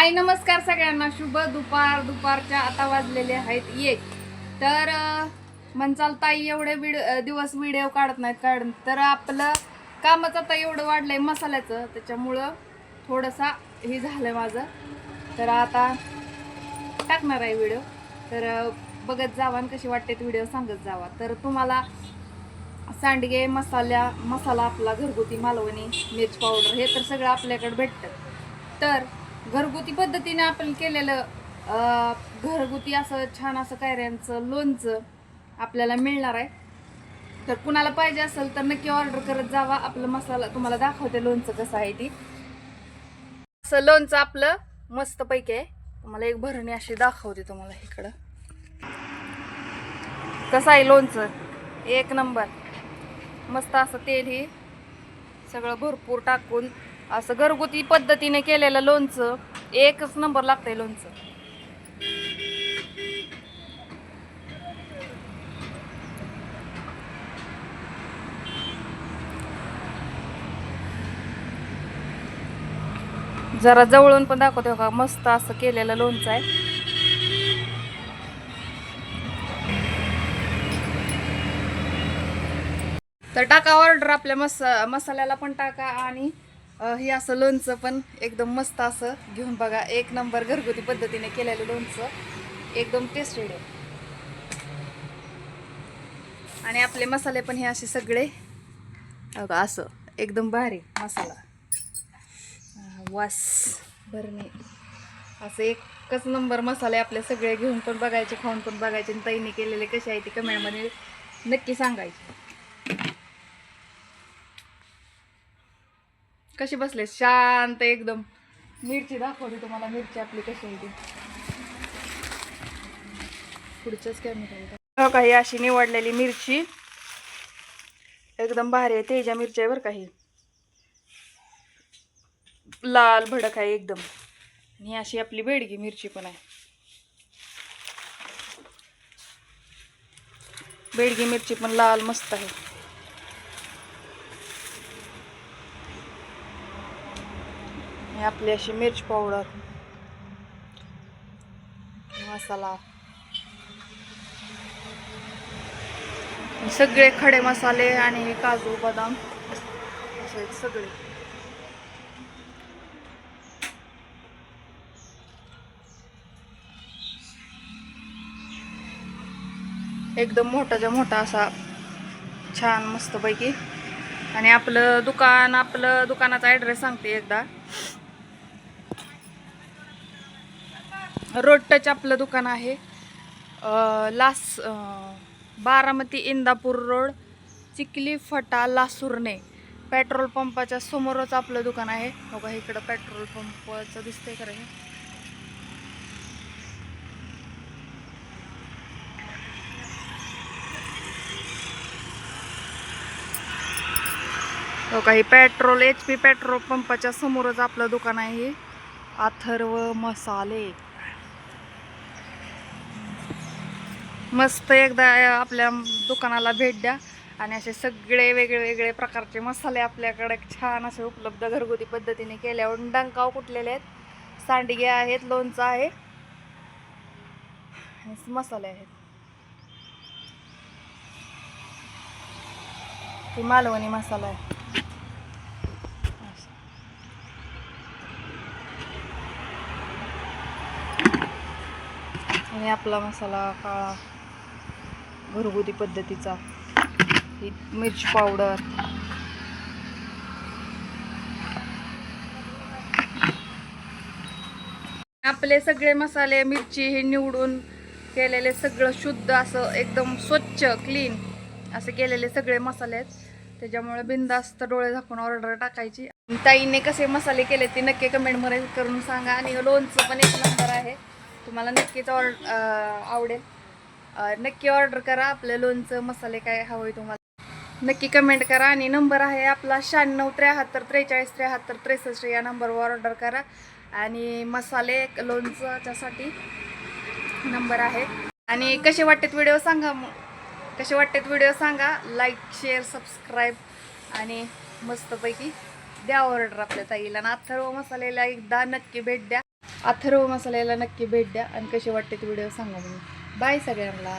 हाय नमस्कार सगळ्यांना. शुभ दुपारच्या आता वाजलेले आहेत 1. तर म्हणचाल ताई एवढे दिवस व्हिडिओ काढत नाहीत तर आपलं कामच आता एवढं वाढलंय मसाल्याचं, त्याच्यामुळं थोडंसा हे झालंय माझं. तर आता टाकणार आहे व्हिडिओ, तर बघत जावा आणि कशी वाटते व्हिडिओ सांगत जावा. तर तुम्हाला सांडगे मसाला आपला घरगुती मालवणी मिरच पावडर हे तर सगळं आपल्याकडे भेटतं. तर घरगुती पद्धतीने आपण केलेलं घरगुती असं छान असं कैऱ्यांचं लोणचं आपल्याला मिळणार आहे. तर कुणाला पाहिजे असेल तर नक्की ऑर्डर करत जावा. आपलं मसाला तुम्हाला दाखवते लोणचं कसं आहे ती. असं लोणचं आपलं मस्त पैकी आहे. तुम्हाला एक भरणी अशी दाखवते तुम्हाला इकडं. कसं आहे लोणचं, एक नंबर. मस्त असं तेल हे सगळं भरपूर टाकून असं घरगुती पद्धतीने केलेलं लोणचं एकच नंबर लागतंय लोणचं. जरा जवळून पण दाखवते का, मस्त असं केलेलं लोणचं आहे. तर टाका ऑर्डर, आपल्या मसाल्याला पण टाका आणि हे असं लोणचं पण एकदम मस्त असं घेऊन बघा. एक नंबर घरगुती पद्धतीने केलेलं लोणचं एकदम टेस्टी आहे. आणि आपले मसाले पण हे असे सगळे असं एकदम भारी मसाला वास भरणे असं एकच नंबर मसाले आपले सगळे घेऊन पण बघायचे, खाऊन पण बघायचे. आणि ताईने केलेले कसे आहे ते कमेंटमध्ये नक्की सांगायचे. कशी बसले शांत एकदम. मिरची दाखवते तुम्हाला, मिरची आपली कशी आहे ती पुढच्याच कॅमेरा. काही अशी निवडलेली मिरची एकदम भारी आहे. तेजा मिरची आहे बरं काही लाल भडक आहे एकदम. आणि अशी आपली बेडगी मिरची पण आहे. बेडगी मिरची पण लाल मस्त आहे. आपली अशी मिरच पावडर, मसाला, सगळे खडे मसाले आणि काजू बदाम असे सगळे. एकदम मोठाच्या मोठा असा छान मस्त पैकी. आणि आपलं दुकानाचा ॲड्रेस सांगते एकदा. रोड टच आपलं दुकान आहे. बारामती इंदापूर रोड, चिखली फटा लासुर्णे. पेट्रोल पंपाच्या समोरच आपलं दुकान आहे. बघा इकडं पेट्रोल पंपचं दिसतंय का रे. बघा ही HP पेट्रोल पंपाच्या समोरच आपलं दुकान आहे. अथर्व मसाले. मस्त एकदा आपल्या दुकानाला भेट द्या. आणि असे सगळे वेगळे प्रकारचे मसाले आपल्याकडे छान असे उपलब्ध घरगुती पद्धतीने केल्यावर डंकाव कुटलेले आहेत. सांडगे आहेत, लोणचं आहे, मसाले आहेत. ही मालवणी मसाला आहे. आणि आपला मसाला काळा घरगुती पद्धतीचा. ही मिरची पावडर, आपले सगळे मसाले मिरची हे निवडून केलेले सगळं शुद्ध असं एकदम स्वच्छ क्लीन असे केलेले सगळे मसाले आहेत. त्याच्यामुळे बिनधास्त डोळे झाकून ऑर्डर टाकायची. ताईने कसे मसाले केले ते नक्की कमेंटमध्ये करून सांगा. आणि लोणचं पण एक नंबर आहे, तुम्हाला नक्कीच आवडेल. नक्की ऑर्डर करा. आपलं लोणचं मसाले काय हवंय तुम्हाला नक्की कमेंट करा. आणि नंबर आहे आपला 9673434363 या नंबरवर ऑर्डर करा. आणि मसाले लोणच्यासाठी नंबर आहे. आणि कसे वाटतात व्हिडिओ सांगा. लाईक, शेअर, सबस्क्राईब आणि मस्तपैकी द्या ऑर्डर आपल्या ताईला. आणि अथर्व मसालेला एकदा नक्की भेट द्या. अथर्व मसाल्याला नक्की भेट द्या आणि कसे वाटते ते व्हिडिओ सांगा म्हणून. बाय सगळ्यांना.